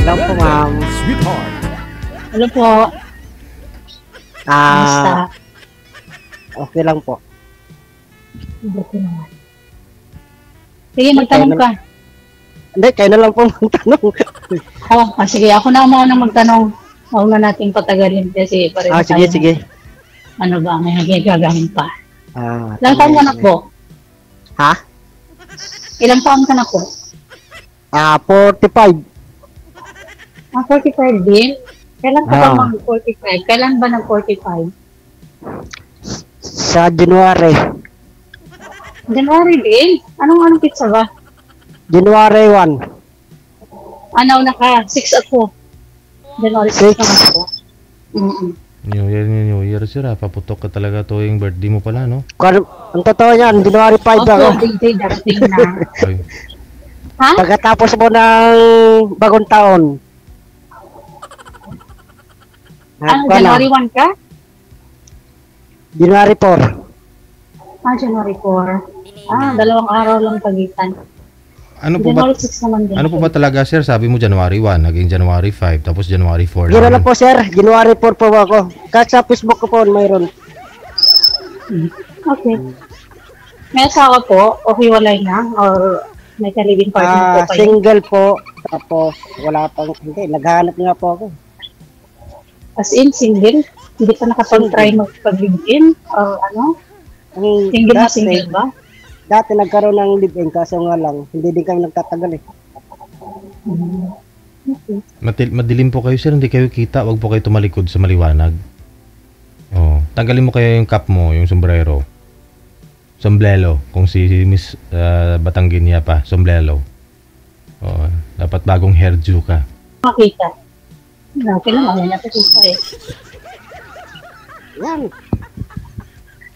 Hello po, ma'am. Sweetheart. Hello po. Kamusta? Okay lang po. Buti naman. Sige, magtanong ka. Hindi, kayo na lang po magtanong. Sige, ako na muna magtanong. Huwag na nating patagalin kasi pareho Sige, tayo. sige. Ano ba, may nagagamin pa. Ilang sige, taon ka na sige. po? Ha? Ilang taon ka na po? 45. 45 din? Kailan ka ba mag-45? Kailan ba nag-45? Sa January. January din? Anong pizza ba? January 1. Ano na ka? 6 ako. January 6 naman ako. New Year sir, paputok ka talaga tuwing birthday mo pala, no? Ang totoo yan, January 5 ako. Day darating na. Ay, Ha? Pagkatapos mo ng bagong taon. January 1 ka? January 4. January 4. Dalawang araw lang pagitan. ano po ba January 6 naman din. ano po ba talaga sir? Sabi mo January 1, naging January 5, tapos January 4 Giro lang. lang po, sir. January 4 po ako. Kahit sa Facebook ko po, mayroon. Okay. May asawa po, o hiwalay na, or may ka-living partner po kayo? Single po. Tapos, wala pang, hindi, naghahanap nga po ako. As in, single? Hindi pa nakapag-try magpag-live-in? Or ano? Single na single ba? Dati nagkaroon ng live-in, kaso nga lang, hindi din kami nagtatagal eh. Okay. Madilim po kayo sir, hindi kayo kita, wag po kayo tumalikod sa maliwanag. Oh, tanggalin mo kaya yung cap mo, yung sombrero. Sombrero, kung si Miss Batangginia pa, sombrero. Oh, dapat bagong hairdo ka. Makita. Okay lang, ayaw niya pakita eh. Yan.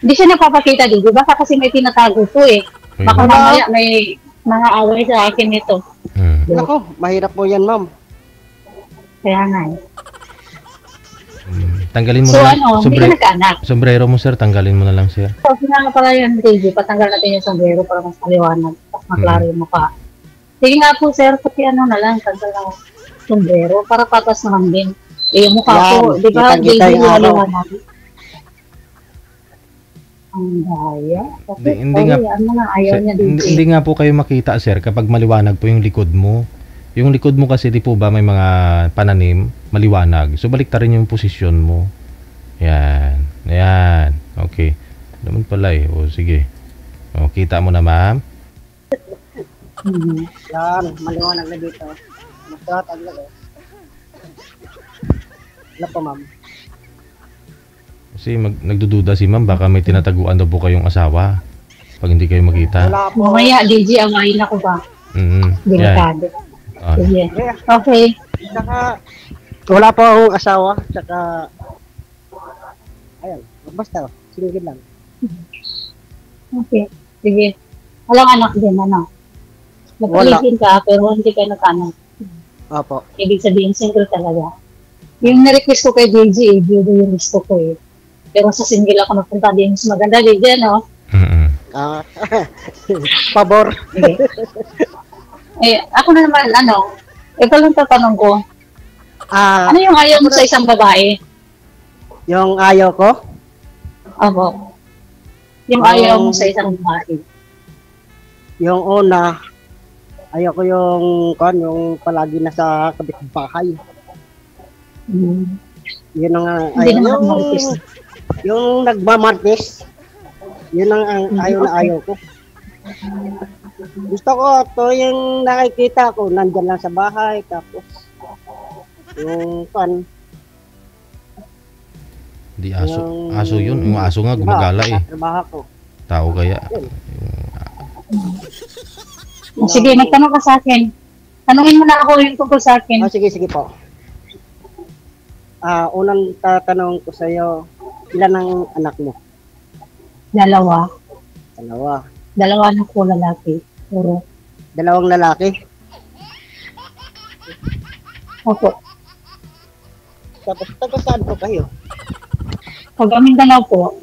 Hindi siya napapakita din, di ba? Kasi may tinatago po eh. Baka mamaya may mga away sa akin nito. Nako, mahirap po yan, ma'am. Kaya nga eh. Tanggalin mo So na ano, hindi ka nagkaanak. sombrero mo sir, tanggalin mo na lang sir. So, sinanga pala yan, DJ. Patanggal natin yung sombrero para mas maliwanag. Mas maklaro yung mukha. Sige nga po, sir. Pati ano na lang, tanggal ng sombrero para patas naman din. Eh, yung mukha Yan, ko, di ba, DJ kitang-kita yung yung araw. maliwanag. Ang daya. Kasi, Hindi nga- ano nga, ayaw Sir, niya, hindi DJ. nga po kayo makita sir kapag maliwanag po yung likod mo. Yung likod mo kasi di po ba may mga pananim, maliwanag. So baliktarin yung posisyon mo. Yan. Yan. Okay. Naman pala eh. O sige. O, kita mo na ma'am. Yan, maliwanag na dito. Magtataglag eh. Ano po, ma'am? Kasi nagdududa si ma'am baka may tinataguan daw po kayong asawa pag hindi kayo makita. Wala po. Mamaya, DJ, awayin ako ba? Yan. Delikado. Ah, Sige. Yeah. Okay. Saka, wala po akong asawa. Saka, ayan, basta, single lang. Okay. Sige. Walang anak din, ano? Nagpaligin ka, pero hindi ka nag-anak. Opo. Ibig sabihin, single talaga. Yung na-request ko kay DJ, video yung gusto ko eh. Pero sa single ako napunta din, mas maganda din dyan, no? Pabor. Okay. Ako na naman, ano, ito lang tatanong ko, ano yung ayaw mo sa isang babae? Yung ayaw ko, Ako. Yung ayaw mo sa isang babae. yung una, ayaw ko yung palagi nasa kapitbahay. Yun ang Hindi naman martis. yung nagmamartis. Yun ang ayaw na ayaw ko. Gusto ko to yung nakikita ko nandyan lang sa bahay, tapos yung Di aso. Aso yun. Yung aso nga gumagala eh. trabaho ko. Tao kaya. Sige, nagtanong ka sa akin. Tanungin mo na ako yung tungkol sa akin. Sige po. Unang tatanong ko sa'yo, ilan ang anak mo? Dalawa. Dalawa. Na po lalaki. Puro. Dalawang lalaki. Opo. Tapos taga saan po kayo? Pag Mindanao po,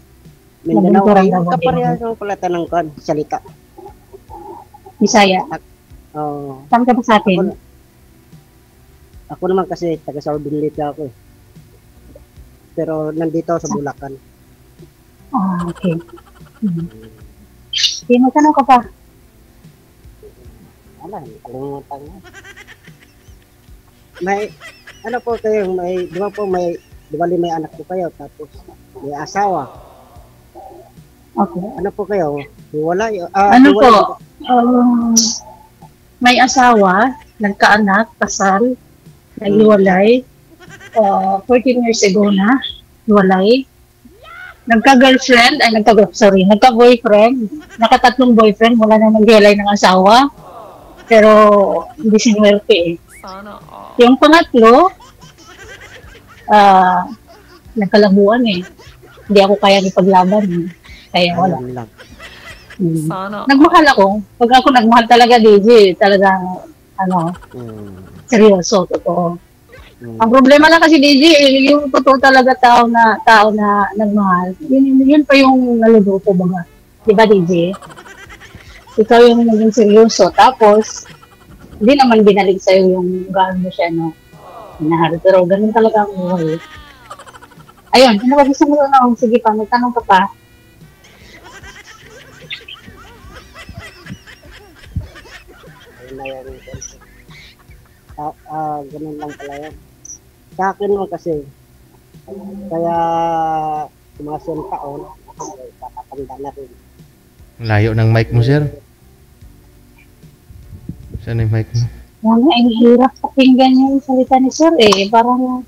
Mindanao Nabinturan kayo. daw Kaparehas ng pala tanong ko, salita. Bisaya. Oo. Saan ka ba sa akin? Ako naman kasi taga Saudilita ako eh. Pero nandito ako sa Bulacan. Okay. Sige, magtanong ka pa. Wala, kalimutan mo. May, ano po kayo, may, di ba po di ba may anak po kayo, tapos may asawa. Okay. Ano po kayo? Wala, Ano po? May asawa, nagkaanak, kasal, naghiwalay. 14 years ago na, hiwalay. Nagka-girlfriend, nagka-boyfriend. Nakatatlong boyfriend, wala na naghiwalay ng asawa. Pero, hindi sinuwerte eh. Yung pangatlo, nagkalabuan eh. Hindi ako kaya ipaglaban eh. Kaya wala. lang. Nagmahal ako. Pag ako nagmahal talaga, DJ, talagang, seryoso, totoo. Ang problema lang kasi, DJ, yung totoo talaga tao na nagmahal, yun pa yung naluluto baga. Diba, DJ? Ikaw yung naging seryoso. Tapos, hindi naman binalik sa'yo yung gaano mo siya, hinahal. Pero ganun talaga ang buhay. Ayun, ano ba gusto mo na? Sige pa, magtanong ka pa. Ganun lang pala yun. Sa akin mo kasi, kaya mga 100 taon, kakatanda na rin. Layo ng mic mo, sir. Saan yung mic mo? Ang hirap pakinggan yung salita ni Sir eh. Parang,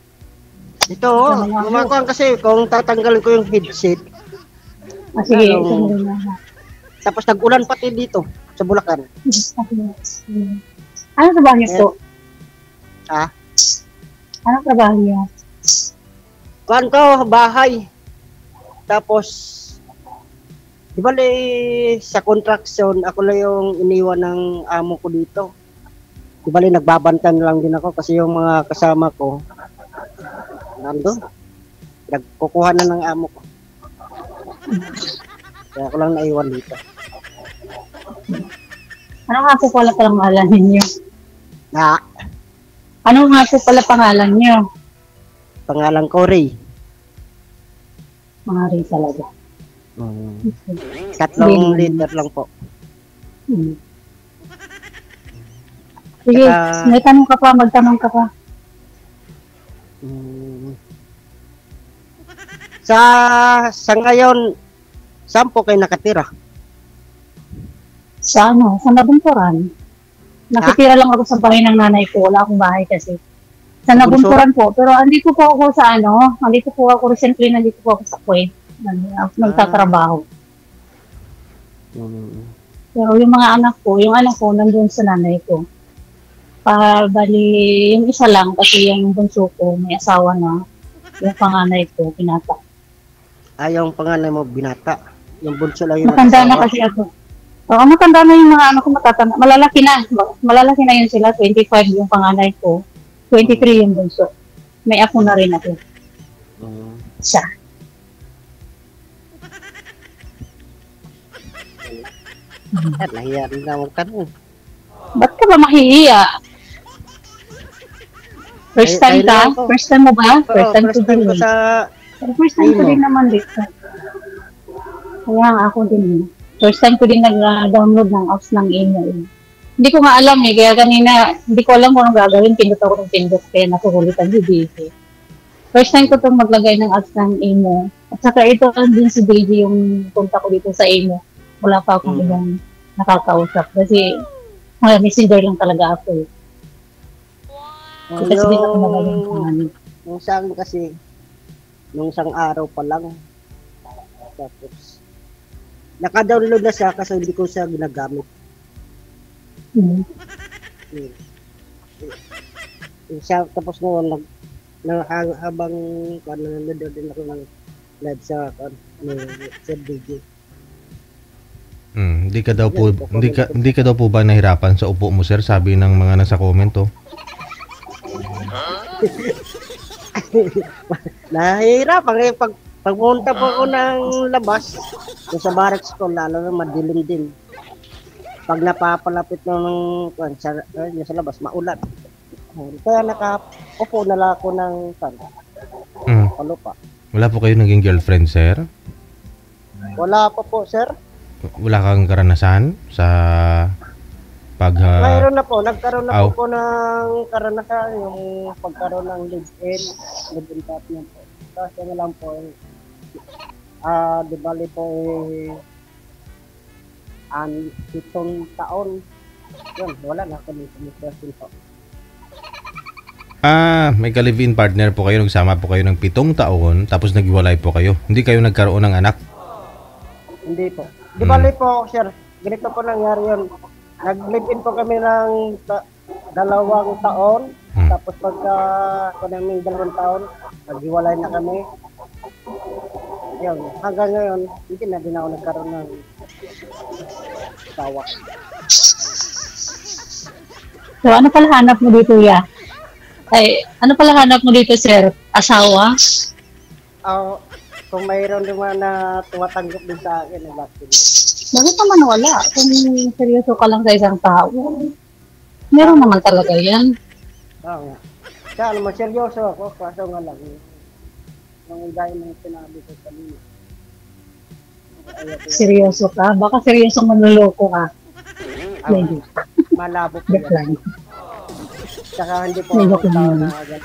Ito, gumagawa kasi kung tatanggalin ko yung headset, sige, Ano? Tapos nag-ulan pati dito sa Bulacan. Ano trabaho niyo to? Ha? Ano trabaho niyo? Kanto, bahay. Tapos, di ba sa construction, ako lang yung iniwan ng amo ko dito. Di ba nagbabantan lang din ako kasi yung mga kasama ko, nandun. Nagkukuha na ng amo ko. Kaya ako lang naiwan dito. Ano nga po pala pangalan ninyo? Na, Ano nga po pala pangalan niyo? pangalan ko Ray. Mga rin talaga. Tatlong liter lang po. Sige, may tanong ka pa, magtanong ka pa. Sa ngayon, saan po kayo nakatira? Sa sa Nabunturan. Nakitira lang ako sa bahay ng nanay ko. Wala akong bahay kasi. Sa Nabunturan po. Pero andito po ako sa andito po ako recently, nandito po ako sa Kuwait. Nagtatrabaho. Pero yung anak ko nandun sa nanay ko. Bali, yung isa lang kasi yung bunso ko, may asawa na. Yung panganay ko, pinata. Yung panganay mo, binata. Yung bunso lang yung Matanda na kasi ako. Oo, matanda na yung mga anak ko, matatanda. Malalaki na. Malalaki na yun sila. 25 yung panganay ko. 23 yung bunso. May apo na rin ako. Siya. Nahiya rin na mong tanong. Ba't ka ba mahihiya? First time ka? First time mo ba? First time ko din. First time ko din naman dito. Kaya nga ako din. First time ko din nag-download ng apps ng email. Hindi ko nga alam eh. Kaya kanina, hindi ko alam kung anong gagawin. Pindot ako ng pindot. Kaya nakukulitan si DJ. First time ko itong maglagay ng apps ng email. At saka ito din si DJ yung punta ko dito sa email. Wala pa akong ibang nakakausap. Kasi messenger lang talaga ako eh. Kasi din ako magaling pangalan. Yung sa akin kasi, nung isang araw pa lang, tapos, naka-download na siya kasi hindi ko siya ginagamit. Tapos noon, habang nanonood din ako ng live sa DJ. Hindi ka daw po ba nahirapan sa upo mo, sir? Sabi ng mga nasa comment, oh. Nahihirapan eh pagpunta po ako ng labas sa barracks ko, lalo na madilim din. Pag napapalapit ng sa labas, maulan. Kaya nakaupo na lang ako ng palupa. Wala po kayo naging girlfriend, sir? Wala pa po, sir. Wala kang karanasan sa pag... Mayroon na po. Nagkaroon na po ng karanasan yung pagkaroon ng live-in partner po. Kasi na lang po, di bali po 7 taon. Yun, wala na ako dito. Po. May ka-live-in partner po kayo, nagsama po kayo ng 7 taon, tapos naghiwalay po kayo. Hindi kayo nagkaroon ng anak? Hindi po. Di bali po, sir, ganito po nangyari yun. Nag-live-in po kami ng 2 taon, tapos pagka namin 2 taon, naghiwalay na kami. Yun, hanggang ngayon, hindi na din ako nagkaroon ng asawa. So, ano pala hanap mo dito, ya? Ay, ano pala hanap mo dito, sir? Asawa? Kung mayroon naman na tumatanggap din sa akin, bakit? Bakit naman wala? Kung seryoso ka lang sa isang tao, meron naman talaga yan. Oo nga. Kaya naman, seryoso ako, kaso nga lang. Nung gaya ng sinabi ko kanina. Seryoso ka? Baka seryosong manluloko ka. Hindi. Malabo po yan. Saka hindi po ako tao na agad.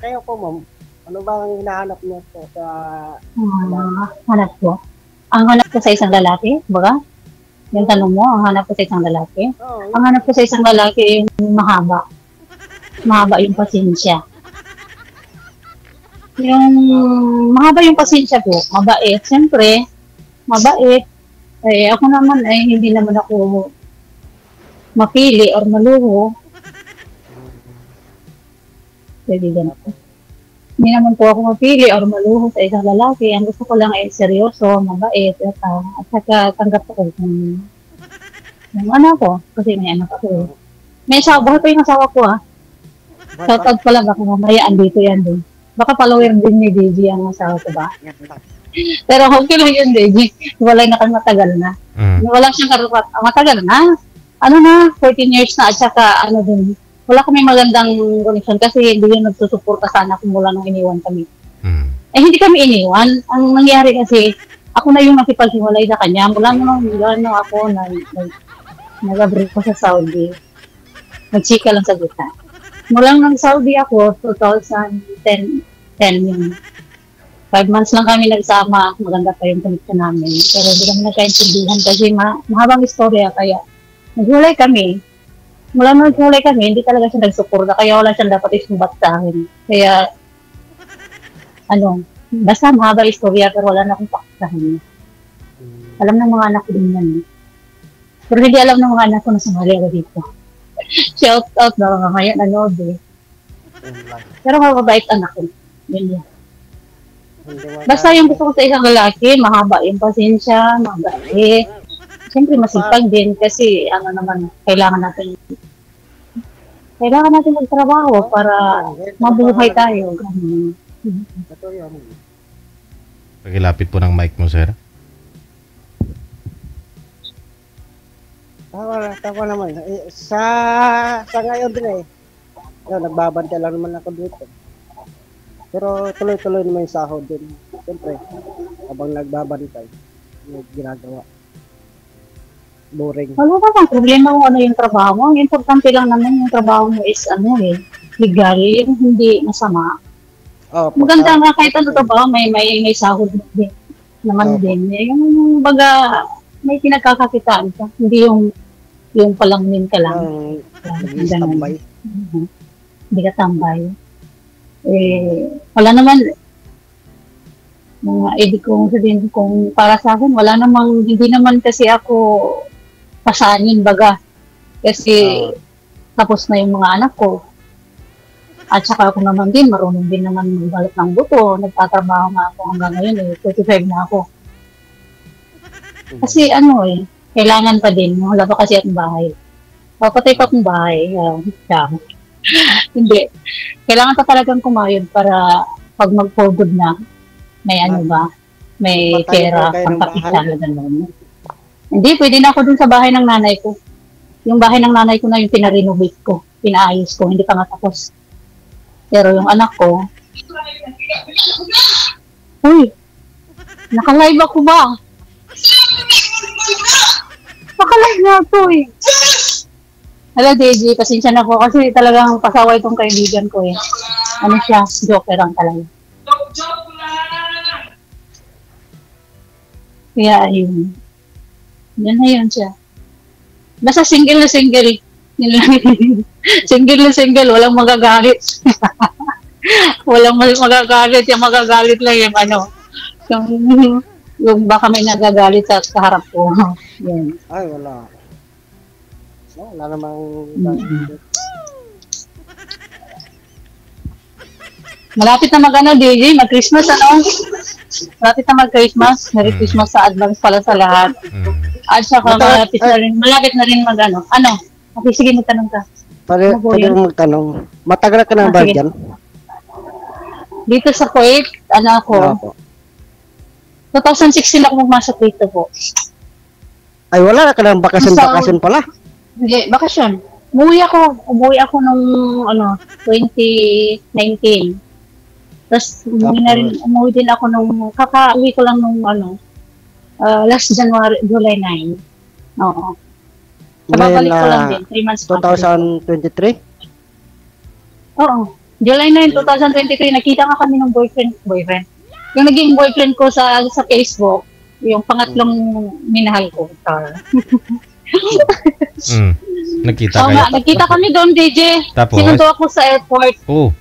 Kayo po, ma'am, ano ba ang hinahanap niyo po sa... hanap ko? Ang hanap ko sa isang lalaki, baga? Yung tanong mo, ang hanap ko sa isang lalaki? Ang hanap ko sa isang lalaki yung mahaba. Mahaba yung pasensya. Yung mahaba yung pasensya ko, mabait. Siyempre, mabait. Eh, ako naman ay hindi naman ako mapili or maluho. Pwede ganito. Hindi naman po ako mapili or maluho sa isang lalaki. Ang gusto ko lang ay seryoso, mabait, at saka tanggap ako yung anak ko. Kasi may anak ako. May asawa, bakit pa yung asawa ko Shoutout pala, baka mamaya andito yan din. Baka follower din ni DJ ang asawa ko ba? Pero okay lang yun, DJ. Walay na kang matagal na. Wala siyang karupat. Matagal na. Ano na, 14 years na at saka ano din. Wala kami magandang connection kasi hindi yun nagsusuporta sa anak mula nung iniwan kami. Eh hindi kami iniwan. Ang nangyari kasi, ako na yung nakipaghiwalay sa kanya. Mula nung ako nag-abroad ko sa Saudi. Nagchika lang sa gita. Mula nang Saudi ako, 2010 yun. 5 months lang kami nagsama. Maganda pa yung connection namin. Pero hindi kami nagkaintindihan kasi mahabang istorya kaya naghiwalay kami. Mula nung naghiwalay kami, hindi talaga siya nagsuporta. Kaya wala siyang dapat isumbat sa akin. Kaya, basta mahaba istorya pero wala na akong pakisahin. Alam ng mga anak ko din yan. Pero hindi alam ng mga anak ko na sumali ako dito. Shout out na mga kaya nanood Pero mababait anak ko. Yun yan. Basta yung gusto ko sa isang lalaki, mahaba yung pasensya, mabait. Siyempre masipag din kasi kailangan natin magtrabaho para mabuhay tayo. Pagilapit po ng mic mo, sir. Tama naman. Sa ngayon din nagbabantay lang naman ako dito. Pero tuloy-tuloy naman yung sahod din. Siyempre, habang nagbabantay, may ginagawa. Boring. Wala naman problema kung ano yung trabaho mo. Ang importante lang naman yung trabaho mo is legal, yung hindi masama. Maganda nga kahit ano trabaho, may sahod din naman din. Yung baga, may pinagkakakitaan ka. Hindi yung palangnin ka lang. Tambay. Hindi ka tambay. Wala naman, hindi kong sabihin kung para sa akin, hindi naman kasi ako pasanin baga. Kasi tapos na yung mga anak ko. At saka ako naman din, marunong din naman magbalot ng buto. Nagtatrabaho nga ako hanggang ngayon, 45 na ako. Kasi kailangan pa din. Wala pa kasi akong bahay. Papatay pa akong bahay. Hindi. Kailangan pa talagang kumayod para pag mag-forward na, may pera, pangkapita na gano'n. Hindi, pwede na ako dun sa bahay ng nanay ko. Yung bahay ng nanay ko na yung pinarenovate ko. Pinaayos ko. Hindi pa nga tapos. Pero yung anak ko, uy, naka-live ako ba? Naka-live na ako eh. Hello, DJ. Pasensya na po kasi talagang pasaway itong kaibigan ko eh. Ano siya? Joker ang talaga. Kaya ayun. Yan na yun siya. Basta single na single. Yun lang. Single na single. Walang magagalit. Walang magagalit. Yung magagalit lang yung ano. Yung baka may nagagalit sa kaharap ko. Yan. Ay, wala. Wala namang... Malapit na mag-ano, DJ, mag-Christmas, ano? Malapit na mag-Christmas. Merry Christmas sa advance pala sa lahat. At saka malapit na rin mag-ano. Ano? Okay, sige, magtanong ka. Pwede magtanong. Matagal ka na ba dyan? Dito sa Kuwait, ano ako? 2016 ako magmasok dito po. Ay, wala ka ng bakasyon pala. Hindi, bakasyon. Umuwi ako nung, 2019. Tapos, umuwi din ako nung, kaka-uwi ko lang nung, last July 9. Oo. Kababalik ko lang din, 3 months 2023? Oo. July 9, 2023, nakita nga kami ng boyfriend. Yung naging boyfriend ko sa Facebook, yung pangatlong minahal ko. Nakita kayo? Nakita kami doon, DJ. Tapos? Sinundo ako sa airport. Oo.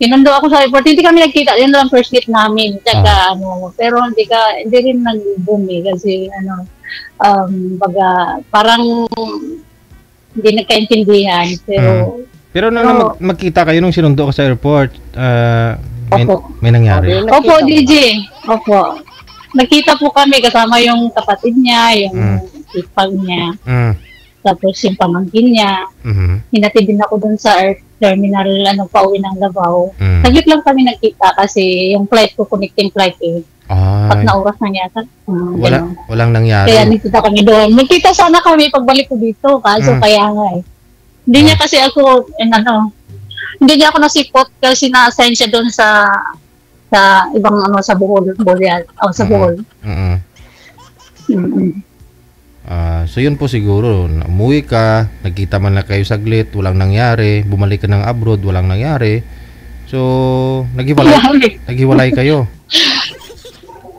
Sinundo ako sa airport. Hindi kami nagkita. Yun lang first date namin. Tsaka, pero hindi rin nag-boom eh. Kasi, parang hindi nagkaintindihan. Pero nung magkita kayo nung sinundo ko sa airport, may nangyari? Opo, DJ. Opo. Nakita po kami kasama yung kapatid niya, yung ipag niya. Tapos yung pamangkin niya. Hinatid din ako dun sa terminal, pauwi ng Davao. Saglit lang kami nakita kasi yung flight ko, connecting flight eh. At na oras na yata. Walang nangyari. Kaya nakita kami doon. Nagkita sana kami pagbalik ko dito. Kaso kaya nga eh. Hindi niya kasi ako, hindi niya ako nasipot kasi na-assign siya doon sa ibang sa Bohol, sa Bohol. So yun po siguro, umuwi ka, nagkita man lang kayo saglit, walang nangyari, bumalik ka ng abroad, walang nangyari. So, naghiwalay kayo.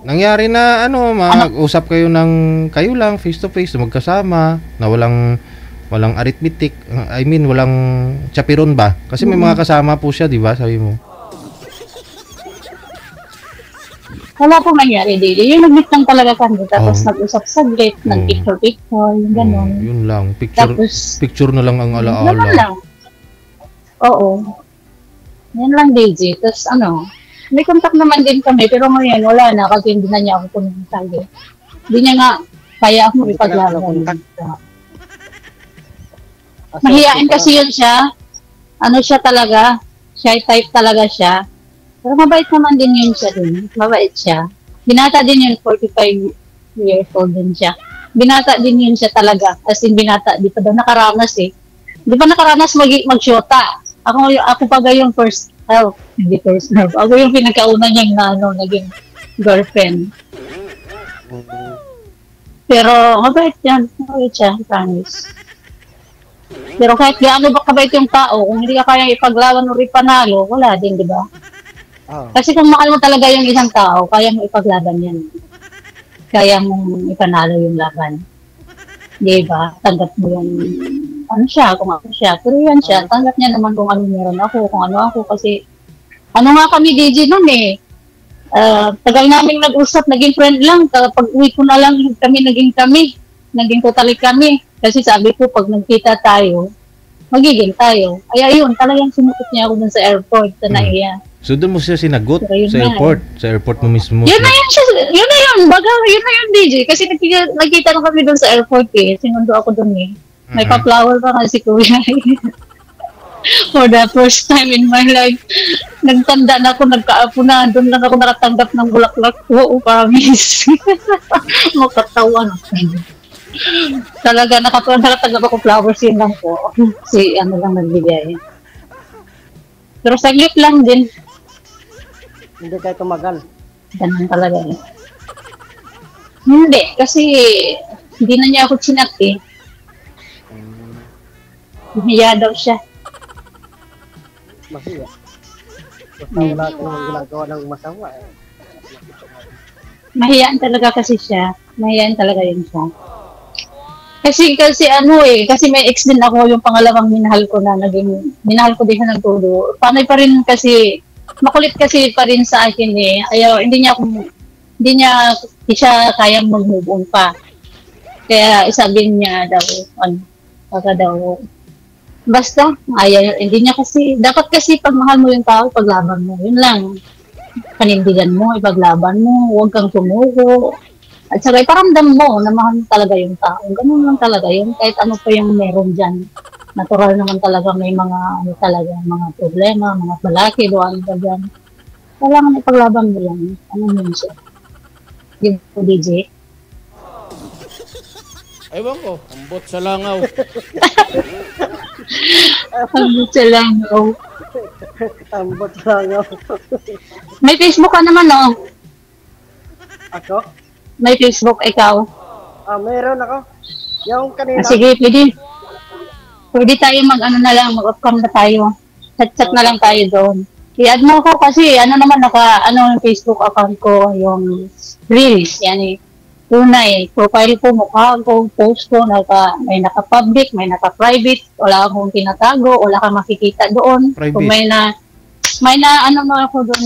Nangyari na mag-usap kayo kayo lang face to face, magkasama, na walang arithmetic, walang chaperon ba? Kasi may mga kasama po siya, di ba? Sabi mo. Wala pong nangyari, Dili. Yung nag-meet lang talaga kami. Tapos nag-usap saglit, nag-picture-picture, yung gano'n. Yun lang. Picture na lang ang alaala. Naman lang. Oo. Yan lang, DJ. Tapos may contact naman din kami. Pero ngayon, wala na. Kasi hindi na niya ako kuminsagi. Hindi niya nga kaya ako ipaglaro. Mahiyain kasi yun siya. Siya talaga. Shy type talaga siya. Pero mabait naman din yun siya din. Mabait siya. Binata din yun, 45 years old din siya. Binata din yun siya talaga. As in binata, di pa daw nakaranas eh. Di pa nakaranas mag-syota. Ako pa yung first love. Hindi first love. Ako yung pinagkauna niyang naging girlfriend. Pero mabait yan. Mabait siya, promise. Pero kahit gaano ba kabait yung tao, kung hindi ka kayang ipaglawan o ipanalo, wala din, di ba? Kasi kung mahal mo talaga yung isang tao, kaya mo ipaglaban yan. Kaya mo ipanalo yung laban. Di ba? Tanggap mo yung siya, kung ako siya. Pero yan siya, tanggap niya naman kung ano meron ako, kung ano ako. Kasi, nga kami DJ nun eh. Tagal namin nag-usap, naging friend lang. Pag uwi ko na lang naging totally kami. Kasi sabi ko, pag nagkita tayo, magiging tayo. Ay, ayun, talagang sumukot niya ako dun sa airport, sa Naiya. So doon mo siya sinagot sa airport? Sa airport mo mismo? Yun na yun, DJ. Kasi nagkita na kami dun sa airport eh. Sinundo ako dun eh. May pa-flower pa nga si Kuya. For the first time in my life, nagtanda na ako, nagkaapo na. Doon lang ako nakatanggap ng bulaklak. Oo, promise. Makatawan. Talaga, nakatanggap ako flowers yun lang po. Si ano lang nagbigay. Pero saglit lang din. Hindi kayo tumagal. Ganun talaga eh. Hindi, kasi hindi na niya ako chinak eh. Hiya daw siya. Mahiya. Basta wala akong ginagawa ng masama eh. Mahiyaan talaga kasi siya. Mahiyaan talaga yun siya. Kasi ano eh, kasi may ex din ako yung pangalawang minahal ko na minahal ko din siya ng todo. Panay pa rin kasi, makulit kasi pa rin sa akin eh. Ayaw, hindi niya siya kayang mag-move on pa. Kaya isabihin niya daw, baka daw, basta, ayaw, hindi niya kasi, dapat kasi pag mahal mo yung tao, paglaban mo, yun lang. Panindigan mo, ipaglaban mo, huwag kang sumuko. At saka iparamdam mo na mahal mo talaga yung tao. Ganun lang talaga yun. Kahit ano pa yung meron dyan. Natural naman talaga may mga mga problema, mga balaki, doon pa dyan. Kailangan ipaglaban mo lang. Ano yun siya? Yung DJ. Ewan ko, ambot sa langaw. Ambot sa langaw. Ambot lang ako. May Facebook ka naman, no? Ako? May Facebook, ikaw. Meron ako. Yung kanina. Sige, pwede tayo mag-ano na lang, mag-upcom na tayo. Chat-chat na lang tayo doon. I-add mo ko kasi, ano naman, yung Facebook account ko, yung Reels, yan eh. Tunay, profile ko, mukha ko, post ko, may naka-public, may naka-private, wala akong tinatago, wala kang makikita doon. Private. Kung may na ano na ako doon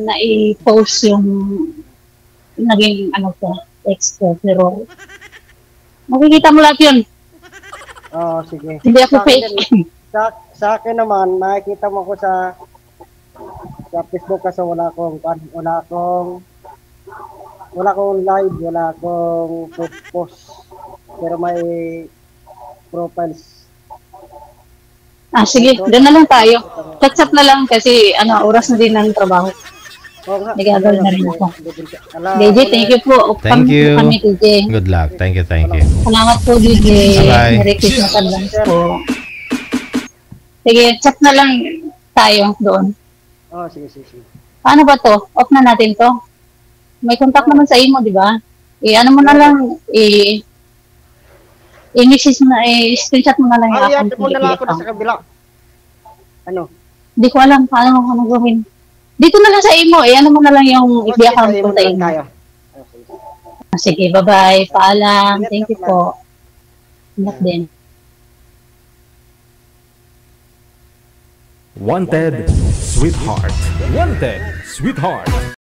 na i-post yung naging text ko, pero makikita mo lahat yun. Sige. Hindi ako fake. Sa akin naman, makikita mo ko sa Facebook kasi wala akong live, wala akong post. Pero may profiles. Sige, doon na lang tayo. Chat-chat na lang kasi oras na din ng trabaho. Nagagawin na rin ako. DJ, thank you po. Thank you. Kami, DJ. Good luck. Thank you. Salamat po, DJ. Bye-bye. Merry Christmas advance po. Sige, chat na lang tayo doon. Sige. Paano ba to? Off na natin to? May contact naman sa imo, di ba? Ano mo na lang, i-message mo na, screenshot mo na lang yung Ayan, mo na lang ako sa kabila. Ano? Hindi ko alam paano ko gawin. Dito na lang sa imo, ano mo na lang yung FB account ko sa imo. Sige, bye-bye. Paalam. Thank you po. Ingat din. Wanted, sweetheart. Wanted, sweetheart.